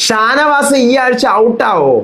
ഷാനവാസ് ഈ ആഴ്ച ഔട്ടാവോ?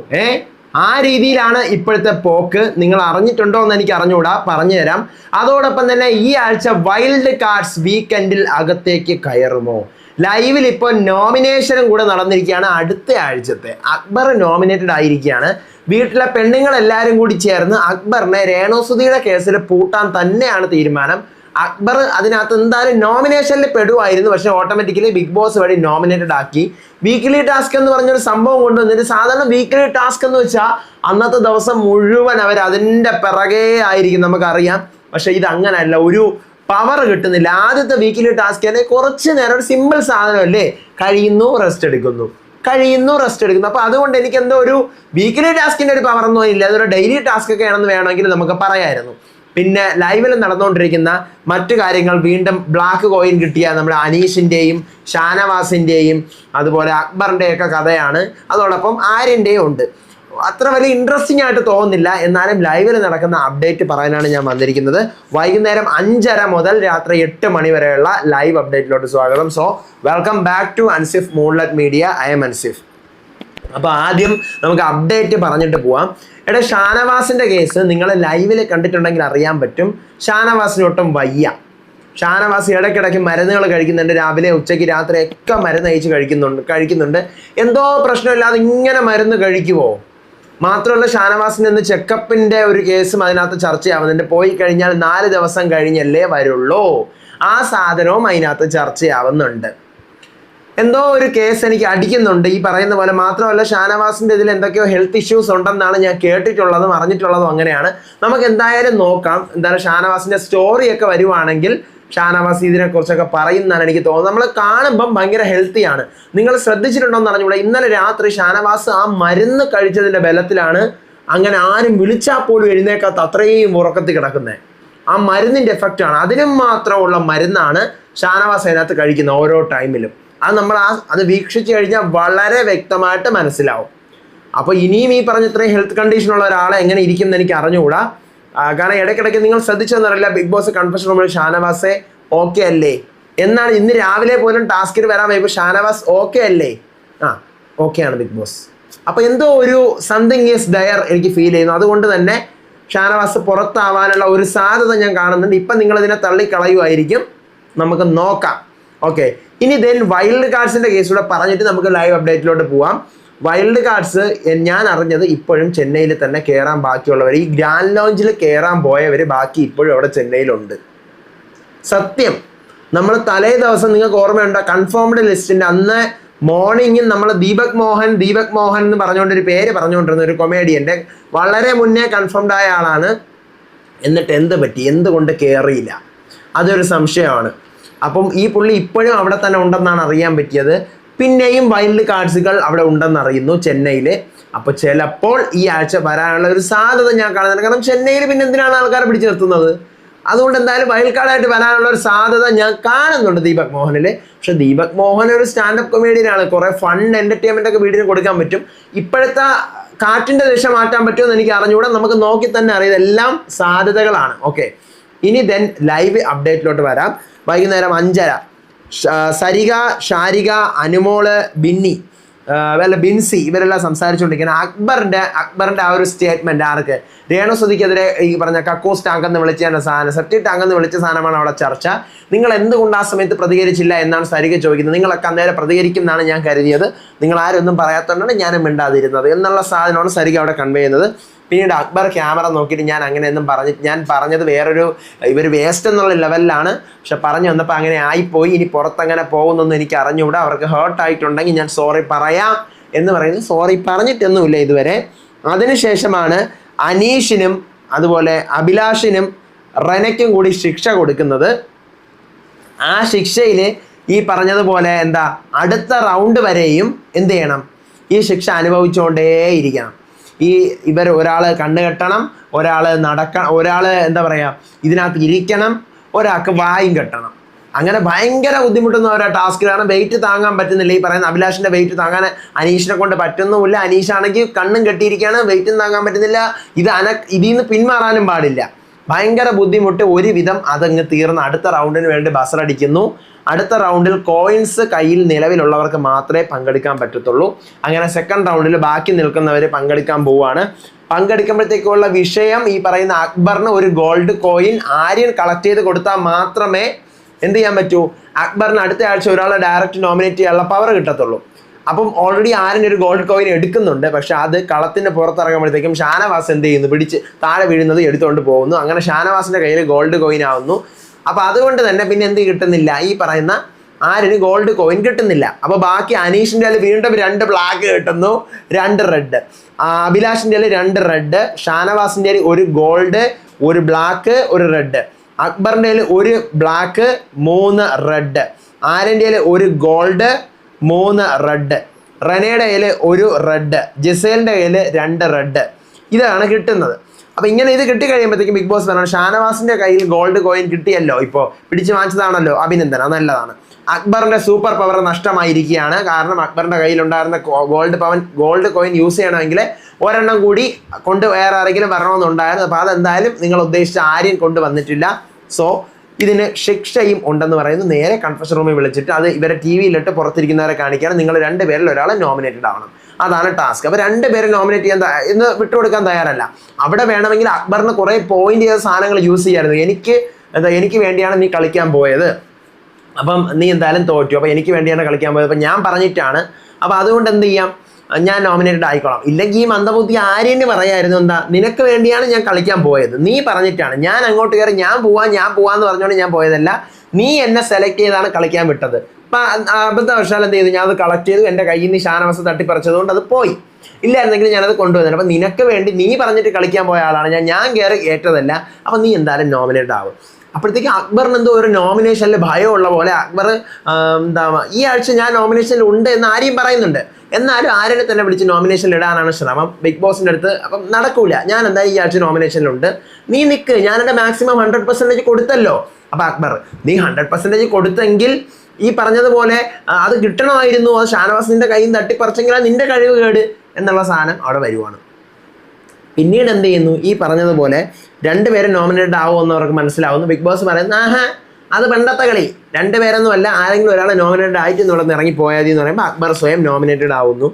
ആ രീതിയിലാണ് ഇപ്പോഴത്തെ പോക്ക്. നിങ്ങൾ അറിഞ്ഞിട്ടുണ്ടോ എന്ന് എനിക്ക് അറിഞ്ഞുകൂടാ, പറഞ്ഞുതരാം. അതോടൊപ്പം തന്നെ ഈ ആഴ്ച വൈൽഡ് കാർഡ്സ് വീക്കെൻഡിൽ അകത്തേക്ക് കയറുമോ? ലൈവിൽ ഇപ്പോൾ നോമിനേഷനും കൂടെ നടന്നിരിക്കുകയാണ്. അടുത്ത ആഴ്ചത്തെ അക്ബർ നോമിനേറ്റഡ് ആയിരിക്കുകയാണ്. വീട്ടിലെ പെണ്ണുങ്ങളെല്ലാവരും കൂടി ചേർന്ന് അക്ബറിനെ രേണുസുധിയുടെ കേസിൽ പൂട്ടാൻ തന്നെയാണ് തീരുമാനം. അക്ബർ അതിനകത്ത് എന്തായാലും നോമിനേഷനിൽ പെടുമായിരുന്നു, പക്ഷെ ഓട്ടോമാറ്റിക്കലി ബിഗ് ബോസ് വഴി നോമിനേറ്റഡ് ആക്കി. വീക്ക്ലി ടാസ്ക് എന്ന് പറഞ്ഞൊരു സംഭവം കൊണ്ടുവന്നിട്ട്, സാധാരണ വീക്ക്ലി ടാസ്ക് എന്ന് വെച്ചാൽ അന്നത്തെ ദിവസം മുഴുവൻ അവർ അതിൻ്റെ പിറകെ ആയിരിക്കും, നമുക്കറിയാം. പക്ഷെ ഇത് അങ്ങനെയല്ല, ഒരു പവർ കിട്ടുന്നില്ല. ആദ്യത്തെ വീക്കിലി ടാസ്ക് തന്നെ കുറച്ച് നേരം ഒരു സിമ്പിൾ സാധനമല്ലേ, കഴിയുന്നു റെസ്റ്റ് എടുക്കുന്നു, കഴിയുന്നു റെസ്റ്റ് എടുക്കുന്നു. അപ്പോൾ അതുകൊണ്ട് എനിക്ക് എന്തോ ഒരു വീക്കിലി ടാസ്കിൻ്റെ ഒരു പവർ ഒന്നും ഇല്ല. അതൊരു ഡെയിലി ടാസ്ക് ഒക്കെ ആണെന്ന് വേണമെങ്കിൽ നമുക്ക് പറയാമായിരുന്നു. പിന്നെ ലൈവിൽ നടന്നുകൊണ്ടിരിക്കുന്ന മറ്റു കാര്യങ്ങൾ, വീണ്ടും ബ്ലാക്ക് കോയിൻ കിട്ടിയ നമ്മുടെ അനീഷിൻ്റെയും ഷാനവാസിൻ്റെയും അതുപോലെ അക്ബറിൻ്റെയൊക്കെ കഥയാണ്. അതോടൊപ്പം ആര്യൻ്റെയും ഉണ്ട്. അത്ര വലിയ ഇൻട്രസ്റ്റിംഗ് ആയിട്ട് തോന്നുന്നില്ല. എന്നാലും ലൈവിൽ നടക്കുന്ന അപ്ഡേറ്റ് പറയാനാണ് ഞാൻ വന്നിരിക്കുന്നത്. വൈകുന്നേരം 5:30 മുതൽ രാത്രി 8 മണി വരെയുള്ള ലൈവ് അപ്ഡേറ്റിലോട്ട് സ്വാഗതം. So welcome back to Ansif moonlight media. I'm Ansif. അപ്പോൾ ആദ്യം നമുക്ക് അപ്ഡേറ്റ് പറഞ്ഞിട്ട് പോവാം. ഷാനവാസിൻ്റെ കേസ് നിങ്ങൾ ലൈവിൽ കണ്ടിട്ടുണ്ടെങ്കിൽ അറിയാൻ പറ്റും. ഷാനവാസിനൊട്ടും വയ്യ. ഷാനവാസ് ഇടയ്ക്കിടയ്ക്ക് മരുന്നുകൾ കഴിക്കുന്നുണ്ട്. രാവിലെ ഉച്ചയ്ക്ക് രാത്രി ഒക്കെ മരുന്ന് അയച്ച് കഴിക്കുന്നുണ്ട്. എന്തോ പ്രശ്നമില്ലാതെ ഇങ്ങനെ മരുന്ന് കഴിക്കുമോ? മാത്രമല്ല, ഷാനവാസിന് ഇന്ന് ചെക്കപ്പിൻ്റെ ഒരു കേസും അതിനകത്ത് ചർച്ചയാവുന്നുണ്ട്. പോയി കഴിഞ്ഞാൽ 4 ദിവസം കഴിഞ്ഞല്ലേ വരുള്ളൂ. ആ സാധനവും അതിനകത്ത് ചർച്ചയാവുന്നുണ്ട്. എന്തോ ഒരു കേസ് എനിക്ക് അടിക്കുന്നുണ്ട് ഈ പറയുന്ന പോലെ. മാത്രമല്ല, ഷാനവാസിൻ്റെ ഇതിൽ എന്തൊക്കെയോ ഹെൽത്ത് ഇഷ്യൂസ് ഉണ്ടെന്നാണ് ഞാൻ കേട്ടിട്ടുള്ളതും അറിഞ്ഞിട്ടുള്ളതും. അങ്ങനെയാണ്. നമുക്ക് എന്തായാലും നോക്കാം. എന്തായാലും ഷാനവാസിൻ്റെ സ്റ്റോറിയൊക്കെ വരുവാണെങ്കിൽ ഷാനവാസ് ഇതിനെക്കുറിച്ചൊക്കെ പറയുന്നതാണ് എനിക്ക് തോന്നുന്നത്. നമ്മൾ കാണുമ്പം ഭയങ്കര ഹെൽത്തിയാണ്. നിങ്ങൾ ശ്രദ്ധിച്ചിട്ടുണ്ടോ എന്ന് അറിഞ്ഞൂടെ, ഇന്നലെ രാത്രി ഷാനവാസ് ആ മരുന്ന് കഴിച്ചതിൻ്റെ ബലത്തിലാണ് അങ്ങനെ ആരും വിളിച്ചാൽ പോലും എഴുന്നേക്കാത്ത അത്രയും ഉറക്കത്തിൽ കിടക്കുന്നത്. ആ മരുന്നിൻ്റെ എഫക്റ്റാണ്. അതിനും മാത്രമുള്ള മരുന്നാണ് ഷാനവാസ് അതിനകത്ത് കഴിക്കുന്നത് ഓരോ ടൈമിലും. അത് നമ്മൾ അത് വീക്ഷിച്ച് കഴിഞ്ഞാൽ വളരെ വ്യക്തമായിട്ട് മനസ്സിലാവും. അപ്പോൾ ഇനിയും ഈ പറഞ്ഞ ഇത്രയും ഹെൽത്ത് കണ്ടീഷനുള്ള ഒരാളെ എങ്ങനെ ഇരിക്കുമെന്ന് എനിക്ക് അറിഞ്ഞുകൂടാ. കാരണം ഇടയ്ക്കിടയ്ക്ക് നിങ്ങൾ ശ്രദ്ധിച്ചെന്നറിയില്ല, ബിഗ് ബോസ് കൺഫഷൻ റൂമിൽ ഷാനവാസെ ഓക്കെ അല്ലേ എന്നാണ്. ഇന്ന് രാവിലെ പോലും ടാസ്കിന് വരാൻ വൈകുമ്പോൾ ഷാനവാസ് ഓക്കെ അല്ലേ? ഓക്കെയാണ് ബിഗ് ബോസ്. അപ്പോൾ എന്തോ ഒരു സംതിങ് ഈസ് ദയർ എനിക്ക് ഫീൽ ചെയ്യുന്നു. അതുകൊണ്ട് തന്നെ ഷാനവാസ് പുറത്താവാനുള്ള ഒരു സാധ്യത ഞാൻ കാണുന്നുണ്ട്. ഇപ്പം നിങ്ങളിതിനെ തള്ളിക്കളയുമായിരിക്കും. നമുക്ക് നോക്കാം. ഓക്കെ, ഇനി വൈൽഡ് കാർഡ്സിൻ്റെ കേസൂടെ പറഞ്ഞിട്ട് നമുക്ക് ലൈവ് അപ്ഡേറ്റിലോട്ട് പോവാം. വൈൽഡ് കാർഡ്സ് ഞാൻ അറിഞ്ഞത് ഇപ്പോഴും ചെന്നൈയിൽ തന്നെ കയറാൻ ബാക്കിയുള്ളവർ, ഈ ഗ്രാൻഡ് ലോഞ്ചിൽ കയറാൻ പോയവർ ബാക്കി ഇപ്പോഴും അവിടെ ചെന്നൈയിലുണ്ട്. സത്യം, നമ്മൾ തലേ ദിവസം നിങ്ങൾക്ക് ഓർമ്മയുണ്ടോ, കൺഫേംഡ് ലിസ്റ്റിൻ്റെ അന്ന് മോർണിംഗിൽ നമ്മൾ ദീപക് മോഹൻ എന്ന് പറഞ്ഞുകൊണ്ടൊരു പേര് പറഞ്ഞുകൊണ്ടിരുന്ന ഒരു കൊമേഡിയൻ്റെ വളരെ മുന്നേ കൺഫേംഡ് ആയ ആളാണ്. എന്നിട്ട് എന്ത് പറ്റി, എന്തുകൊണ്ട് കയറിയില്ല? അതൊരു സംശയമാണ്. അപ്പം ഈ പുള്ളി ഇപ്പോഴും അവിടെ തന്നെ ഉണ്ടെന്നാണ് അറിയാൻ പറ്റിയത്. പിന്നെയും വൈൽഡ് കാർഡ്സുകൾ അവിടെ ഉണ്ടെന്ന് അറിയുന്നു ചെന്നൈയിൽ. അപ്പോൾ ചിലപ്പോൾ ഈ ആഴ്ച വരാനുള്ള ഒരു സാധ്യത ഞാൻ കാണുന്നുണ്ട്. കാരണം ചെന്നൈയിൽ പിന്നെ എന്തിനാണ് ആൾക്കാരെ പിടിച്ചു നിർത്തുന്നത്? അതുകൊണ്ട് എന്തായാലും വൈൽഡ് കാർഡായിട്ട് വരാനുള്ള ഒരു സാധ്യത ഞാൻ കാണുന്നുണ്ട് ദീപക് മോഹനിൽ. പക്ഷെ ദീപക് മോഹൻ ഒരു സ്റ്റാൻഡപ്പ് കൊമേഡിയനാണ്. കുറേ ഫണ്ട് എൻ്റർടൈൻമെൻ്റ് ഒക്കെ വീഡിയോ കൊടുക്കാൻ പറ്റും. ഇപ്പോഴത്തെ കാറ്റിൻ്റെ ദിശ മാറ്റാൻ പറ്റുമെന്ന് എനിക്ക് അറിഞ്ഞുകൂടാ. നമുക്ക് നോക്കി തന്നെ അറിയാം, ഇതെല്ലാം സാധ്യതകളാണ്. ഓക്കെ, ഇനി ലൈവ് അപ്ഡേറ്റിലോട്ട് വരാം. വൈകുന്നേരം 5:30 സരിക, ഷാരിക, അനുമോള്, ബിൻസി ഇവരെല്ലാം സംസാരിച്ചുകൊണ്ടിരിക്കുന്നത് അക്ബറിൻ്റെ ആ ഒരു സ്റ്റേറ്റ്മെൻറ്റ്. ആർക്ക്? രേണുസുധിക്കെതിരെ ഈ പറഞ്ഞ കക്കൂസ് ടാങ്ക് എന്ന് വിളിച്ച സാധനം, സെപ്റ്റിക് ടാങ്ക് എന്ന് വിളിച്ച സാധനമാണ് അവിടെ ചർച്ച. നിങ്ങൾ എന്തുകൊണ്ട് ആ സമയത്ത് പ്രതികരിച്ചില്ല എന്നാണ് സരിക ചോദിക്കുന്നത്. നിങ്ങളൊക്കെ അന്നേരം പ്രതികരിക്കും എന്നാണ് ഞാൻ കരുതിയത്. നിങ്ങൾ ആരും ഒന്നും പറയാത്തതുകൊണ്ടാണ് ഞാനും മിണ്ടാതിരുന്നത് എന്നുള്ള സാധനമാണ് സരിക അവിടെ കൺവേ ചെയ്യുന്നത്. പിന്നീട് അക്ബർ ക്യാമറ നോക്കിയിട്ട് ഞാൻ പറഞ്ഞത് വേറൊരു ഇവർ വേസ്റ്റ് എന്നുള്ള ലെവലിലാണ്, പക്ഷെ പറഞ്ഞു വന്നപ്പോൾ അങ്ങനെ ആയിപ്പോയി. ഇനി പുറത്തങ്ങനെ പോകുന്നൊന്നും എനിക്ക് അറിഞ്ഞുകൂടാ. അവർക്ക് ഹേർട്ട് ആയിട്ടുണ്ടെങ്കിൽ ഞാൻ സോറി പറയാം എന്ന് പറയുന്നത്. സോറി പറഞ്ഞിട്ടൊന്നുമില്ല ഇതുവരെ. അതിനുശേഷമാണ് അനീഷിനും അതുപോലെ അഭിലാഷിനും റെനയ്ക്കും കൂടി ശിക്ഷ കൊടുക്കുന്നത്. ആ ശിക്ഷയിൽ ഈ പറഞ്ഞതുപോലെ അടുത്ത റൗണ്ട് വരെയും എന്ത് ചെയ്യണം? ഈ ശിക്ഷ അനുഭവിച്ചുകൊണ്ടേയിരിക്കണം. ഒരാൾ കണ്ണ് കെട്ടണം, ഒരാൾ നടക്കണം, ഒരാൾ ഇതിനകത്ത് ഇരിക്കണം, ഒരാൾക്ക് വായും കെട്ടണം. അങ്ങനെ ഭയങ്കര ബുദ്ധിമുട്ടുന്ന ഓരോ ടാസ്ക്. കാരണം വെയിറ്റ് താങ്ങാൻ പറ്റുന്നില്ല. ഈ പറയുന്ന അഭിലാഷിൻ്റെ വെയിറ്റ് താങ്ങാൻ അനീഷിനെ കൊണ്ട് പറ്റുന്നുമില്ല. അനീഷാണെങ്കിൽ കണ്ണും കെട്ടിയിരിക്കുകയാണ്, വെയിറ്റും താങ്ങാൻ പറ്റുന്നില്ല. ഇതിൽ നിന്ന് പിന്മാറാനും പാടില്ല. ഭയങ്കര ബുദ്ധിമുട്ട്. ഒരുവിധം അതങ്ങ് തീർന്ന് അടുത്ത റൗണ്ടിന് വേണ്ടി ബസറടിക്കുന്നു. അടുത്ത റൗണ്ടിൽ കോയിൻസ് കയ്യിൽ നിലവിലുള്ളവർക്ക് മാത്രമേ പങ്കെടുക്കാൻ പറ്റത്തുള്ളൂ. അങ്ങനെ സെക്കൻഡ് റൗണ്ടിൽ ബാക്കി നിൽക്കുന്നവർ പങ്കെടുക്കാൻ പോവുകയാണ്. പങ്കെടുക്കുമ്പോഴത്തേക്കുള്ള വിഷയം ഈ പറയുന്ന അക്ബറിന് ഒരു ഗോൾഡ് കോയിൻ ആര്യൻ കളക്ട് ചെയ്ത് കൊടുത്താൽ മാത്രമേ എന്ത് ചെയ്യാൻ പറ്റൂ, അക്ബറിന് അടുത്ത ആഴ്ച ഒരാളെ ഡയറക്റ്റ് നോമിനേറ്റ് ചെയ്യാനുള്ള പവർ കിട്ടത്തുള്ളൂ. അപ്പം ഓൾറെഡി ആര്യൻ ഒരു ഗോൾഡ് കോയിൻ എടുക്കുന്നുണ്ട്. പക്ഷെ അത് കളത്തിന് പുറത്തിറങ്ങുമ്പോഴത്തേക്കും ഷാനവാസ് എന്ത് ചെയ്യുന്നു, പിടിച്ച് താഴെ വീഴുന്നത് എടുത്തുകൊണ്ട് പോകുന്നു. അങ്ങനെ ഷാനവാസിന്റെ കയ്യിൽ ഗോൾഡ് കോയിൻ ആവുന്നു. അപ്പൊ അതുകൊണ്ട് തന്നെ പിന്നെ എന്ത് കിട്ടുന്നില്ല, ഈ പറയുന്ന ആര്യന് ഗോൾഡ് കോയിൻ കിട്ടുന്നില്ല. അപ്പൊ ബാക്കി അനീഷിന്റെ വീണ്ടും 2 ബ്ലാക്ക് കിട്ടുന്നു, 2 റെഡ്. അഭിലാഷിന്റെ 2 റെഡ്, ഷാനവാസിന്റെ 1 ഗോൾഡ്, 1 ബ്ലാക്ക്, 1 റെഡ്. അക്ബറിന്റെ 1 ബ്ലാക്ക്, 3 റെഡ്. ആര്യന്റെ 1 ഗോൾഡ്, 3 റെഡ്. റെനയുടെ കയ്യിൽ 1 റെഡ്. ജിസേലിന്റെ കയ്യിൽ 2 റെഡ്. ഇതാണ് കിട്ടുന്നത്. അപ്പൊ ഇങ്ങനെ ഇത് കിട്ടിക്കഴിയുമ്പോഴത്തേക്കും ബിഗ് ബോസ് പറയണം, ഷാനവാസിന്റെ കയ്യിൽ ഗോൾഡ് കോയിൻ കിട്ടിയല്ലോ, ഇപ്പോൾ പിടിച്ചു വാങ്ങിച്ചതാണല്ലോ, അഭിനന്ദനം, നല്ലതാണ്. അക്ബറിന്റെ സൂപ്പർ പവർ നഷ്ടമായിരിക്കുകയാണ്. കാരണം അക്ബറിന്റെ കയ്യിലുണ്ടായിരുന്ന ഗോൾഡ് കോയിൻ യൂസ് ചെയ്യണമെങ്കിൽ ഒരെണ്ണം കൂടി കൊണ്ട് വേറെ ആരെങ്കിലും വരണമെന്നുണ്ടായിരുന്നു. അപ്പോൾ അതെന്തായാലും നിങ്ങൾ ഉദ്ദേശിച്ച ആര്യൻ കൊണ്ടുവന്നിട്ടില്ല. സോ ഇതിന് ശിക്ഷയും ഉണ്ടെന്ന് പറയുന്നു. നേരെ കൺഫഷൻ റൂമിൽ വിളിച്ചിട്ട് അത് ഇവരെ ടി വിയിലിട്ട് പുറത്തിരിക്കുന്നവരെ കാണിക്കുകയാണ്, നിങ്ങൾ 2 പേരിൽ ഒരാളെ നോമിനേറ്റഡ് ആവണം. അതാണ് ടാസ്ക്. അപ്പോൾ 2 പേരെ നോമിനേറ്റ് ചെയ്യാൻ ഇന്ന് വിട്ടുകൊടുക്കാൻ തയ്യാറല്ല. അവിടെ വേണമെങ്കിൽ അക്ബറിന് കുറേ പോയിന്റ് ചെയ്ത സാധനങ്ങൾ യൂസ് ചെയ്യായിരുന്നു. എനിക്ക് വേണ്ടിയാണ് നീ കളിക്കാൻ പോയത്, അപ്പം നീ എന്തായാലും തോറ്റു, അപ്പോൾ എനിക്ക് വേണ്ടിയാണ് കളിക്കാൻ പോയത്, അപ്പം ഞാൻ പറഞ്ഞിട്ടാണ്, അപ്പോൾ അതുകൊണ്ട് എന്ത് ചെയ്യാം, ഞാൻ നോമിനേറ്റഡ് ആയിക്കോളാം. ഇല്ലെങ്കിൽ ഈ മന്ദബുദ്ധി ആര്യന് പറയായിരുന്നു, എന്താ നിനക്ക് വേണ്ടിയാണ് ഞാൻ കളിക്കാൻ പോയത്, നീ പറഞ്ഞിട്ടാണ്, ഞാൻ അങ്ങോട്ട് കയറി ഞാൻ പോവാന്ന് പറഞ്ഞുകൊണ്ട് ഞാൻ പോയതല്ല, നീ എന്നെ സെലക്ട് ചെയ്താണ് കളിക്കാൻ വിട്ടത്. അപ്പം അബദ്ധവശാൽ എന്ത് ചെയ്തു, ഞാൻ അത് കളക്ട് ചെയ്തു, എൻ്റെ കയ്യിൽ നിന്ന് ഷാനവാസ് തട്ടിപ്പറിച്ചതുകൊണ്ട് അത് പോയി. ഇല്ലായിരുന്നെങ്കിൽ ഞാനത് കൊണ്ടുവന്നത്. അപ്പം നിനക്ക് വേണ്ടി നീ പറഞ്ഞിട്ട് കളിക്കാൻ പോയ ആളാണ് ഞാൻ കയറി ഏറ്റതല്ല, അപ്പം നീ എന്തായാലും നോമിനേറ്റ് ആവും. അപ്പോഴത്തേക്ക് അക്ബറിന് എന്തോ ഒരു നോമിനേഷനിൽ ഭയമുള്ള പോലെ അക്ബർ ഈ ആഴ്ച ഞാൻ നോമിനേഷനിൽ ഉണ്ട് എന്ന് ആരെയും പറയുന്നുണ്ട്. എന്നാലും ആര്യനെ തന്നെ വിളിച്ച് നോമിനേഷനിൽ ഇടാനാണ് ശ്രമം ബിഗ് ബോസിൻ്റെ അടുത്ത്. അപ്പം നടക്കൂല, ഞാൻ എന്തായാലും ഈ ആഴ്ച നോമിനേഷനിലുണ്ട്, നീ നിൽക്ക്, ഞാൻ എൻ്റെ മാക്സിമം 100% കൊടുത്തല്ലോ. അപ്പം അക്ബർ, നീ 100% കൊടുത്തെങ്കിൽ ഈ പറഞ്ഞതുപോലെ അത് കിട്ടണമായിരുന്നു, അത് ഷാനവാസിൻ്റെ കയ്യിൽ നിന്ന് തട്ടിപ്പറിച്ചെങ്കിൽ അത് നിന്റെ കഴിവ് കേട് എന്നുള്ള സാധനം അവിടെ വരുവാണ്. പിന്നീട് എന്ത് ചെയ്യുന്നു, ഈ പറഞ്ഞതുപോലെ 2 പേരെ നോമിനേറ്റഡ് ആവുമെന്ന് അവർക്ക് മനസ്സിലാവുന്നു. ബിഗ് ബോസ് പറയുന്നു, അത് പണ്ടത്തെ കളി, 2 പേരൊന്നും അല്ല, ആരെങ്കിലും ഒരാളെ നോമിനേറ്റഡ് ആയിട്ട് ഇവിടെ ഇറങ്ങി പോയാൽ എന്ന് പറയുമ്പോൾ അക്ബർ സ്വയം നോമിനേറ്റഡ് ആവുന്നു.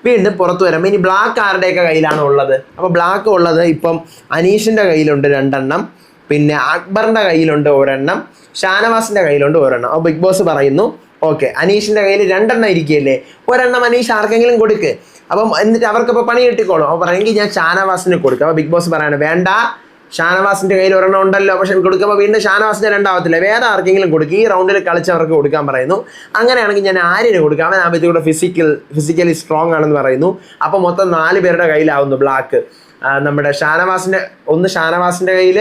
വീണ്ടും പുറത്ത് വരുമ്പോൾ ഇനി ബ്ലാക്ക് ആരുടെയൊക്കെ കയ്യിലാണ് ഉള്ളത്. അപ്പോൾ ബ്ലാക്ക് ഉള്ളത് ഇപ്പം അനീഷിൻ്റെ കയ്യിലുണ്ട് 2 എണ്ണം, പിന്നെ അക്ബറിൻ്റെ കയ്യിലുണ്ട് 1 എണ്ണം, ഷാനവാസിൻ്റെ കയ്യിലുണ്ട് 1 എണ്ണം. അപ്പോൾ ബിഗ് ബോസ് പറയുന്നു, ഓക്കെ, അനീഷിൻ്റെ കയ്യിൽ 2 എണ്ണം ഇരിക്കുകയല്ലേ, 1 എണ്ണം അനീഷ് ആർക്കെങ്കിലും കൊടുക്ക്, അപ്പം എന്നിട്ട് അവർക്കിപ്പോൾ പണി കിട്ടിക്കോളും. അപ്പോൾ പറയുമെങ്കിൽ ഞാൻ ഷാനവാസിന് കൊടുക്കും. അപ്പോൾ ബിഗ് ബോസ് പറയാണ്, വേണ്ട, ഷാനവാസിൻ്റെ കയ്യിൽ 1 എണ്ണം ഉണ്ടല്ലോ, പക്ഷെ കൊടുക്കുമ്പോൾ വീണ്ടും ഷാനവാസിൻ്റെ 2 ആവത്തില്ല, വേറെ ആർക്കെങ്കിലും കൊടുക്കും, ഈ റൗണ്ടിൽ കളിച്ചവർക്ക് കൊടുക്കാൻ പറയുന്നു. അങ്ങനെയാണെങ്കിൽ ഞാൻ ആര്യന് കൊടുക്കാം, അവൻ ആദ്യത്തെ ഫിസിക്കലി സ്ട്രോങ് ആണെന്ന് പറയുന്നു. അപ്പോൾ മൊത്തം 4 പേരുടെ കയ്യിലാവുന്നു ബ്ലാക്ക്. നമ്മുടെ ഷാനവാസിൻ്റെ കയ്യിൽ,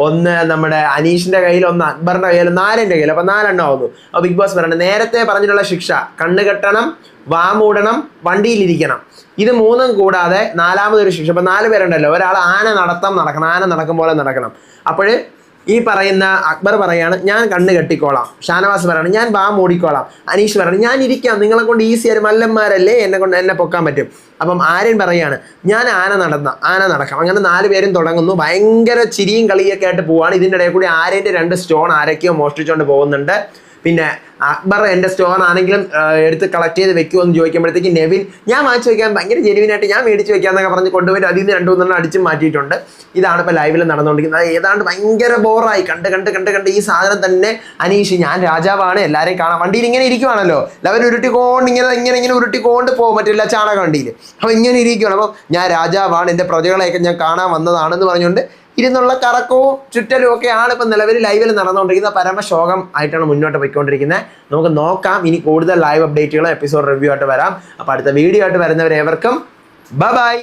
1 നമ്മുടെ അനീഷിൻ്റെ കയ്യിൽ, 1 അക്ബറിൻ്റെ കയ്യിൽ, 4ൻ്റെ കയ്യിൽ, അപ്പോൾ 4 എണ്ണം ആവുന്നു. അപ്പോൾ ബിഗ് ബോസ് പറയുന്നത്, നേരത്തെ പറഞ്ഞിട്ടുള്ള ശിക്ഷ, കണ്ണ് കെട്ടണം, വാമൂടണം, വണ്ടിയിലിരിക്കണം, ഇത് 3ഉം കൂടാതെ 4മതൊരു ശിക്ഷ. അപ്പോൾ 4 പേരുണ്ടല്ലോ, ഒരാൾ ആന നടക്കണം, ആന നടക്കും പോലെ നടക്കണം. അപ്പോൾ ഈ പറയുന്ന അക്ബർ പറയാണ്, ഞാൻ കണ്ണ് കെട്ടിക്കോളാം, ഷാനവാസ് പറയാണ്, ഞാൻ വാ മൂടിക്കോളാം, അനീഷ് പറയാണ്, ഞാൻ ഇരിക്കാം, നിങ്ങളെ കൊണ്ട് ഈസിയായി, മല്ലന്മാരല്ലേ, എന്നെ പൊക്കാൻ പറ്റും. അപ്പം ആര്യൻ പറയാണ്, ഞാൻ ആന നടക്കാം. അങ്ങനെ 4 പേരും തുടങ്ങുന്നു. ഭയങ്കര ചിരിയും കളിയൊക്കെ ആയിട്ട് പോവാണ്. ഇതിൻ്റെ ഇടയിൽ കൂടി ആര്യൻ്റെ 2 സ്റ്റോൺ ആരൊക്കെയോ മോഷ്ടിച്ചുകൊണ്ട് പോകുന്നുണ്ട്. പിന്നെ അക്ബർ എൻ്റെ സ്റ്റോൺ ആണെങ്കിലും എടുത്ത് കളക്ട് ചെയ്ത് വെക്കുമെന്ന് ചോദിക്കുമ്പോഴത്തേക്ക് നെവിൻ, ഞാൻ വാങ്ങിച്ചു വെക്കാൻ ഭയങ്കര ജെനുവിനായിട്ട് ഞാൻ മേടിച്ച് വെക്കാമെന്നൊക്കെ പറഞ്ഞ് കൊണ്ടുപോയിട്ട് അതിൽ നിന്ന് 2-3 അടിച്ചും മാറ്റിയിട്ടുണ്ട്. ഇതാണ് ഇപ്പോൾ ലൈവിൽ നടന്നുകൊണ്ടിരിക്കുന്നത്. ഏതാണ്ട് ഭയങ്കര ബോറായി കണ്ട് ഈ സാധനം തന്നെ. അനീഷ്, ഞാൻ രാജാവാണ്, എല്ലാവരെയും കാണാൻ, വണ്ടിയിൽ ഇങ്ങനെ ഇരിക്കുവാണല്ലോ, എല്ലാവരും ഉരുട്ടിക്കൊണ്ട് ഇങ്ങനെ ഉരുട്ടിക്കൊണ്ട് പോകും, മറ്റില്ല ചാണക വണ്ടിയിൽ. അപ്പോൾ ഇങ്ങനെ ഇരിക്കുകയാണ്. അപ്പോൾ ഞാൻ രാജാവാണ്, എൻ്റെ പ്രജകളെയൊക്കെ ഞാൻ കാണാൻ വന്നതാണെന്ന് പറഞ്ഞുകൊണ്ട് ഇരുന്നുള്ള കറക്കവും ചുറ്റലും ഒക്കെയാണ് ഇപ്പം നിലവിൽ ലൈവിൽ നടന്നുകൊണ്ടിരിക്കുന്നത്. പരമശോകം ആയിട്ടാണ് മുന്നോട്ട് പോയിക്കൊണ്ടിരിക്കുന്നത്. നമുക്ക് നോക്കാം, ഇനി കൂടുതൽ ലൈവ് അപ്ഡേറ്റുകളും എപ്പിസോഡ് റിവ്യൂ ആയിട്ട് വരാം. അപ്പോൾ അടുത്ത വീഡിയോ ആയിട്ട് വരുന്നവരേവർക്കും ബൈ.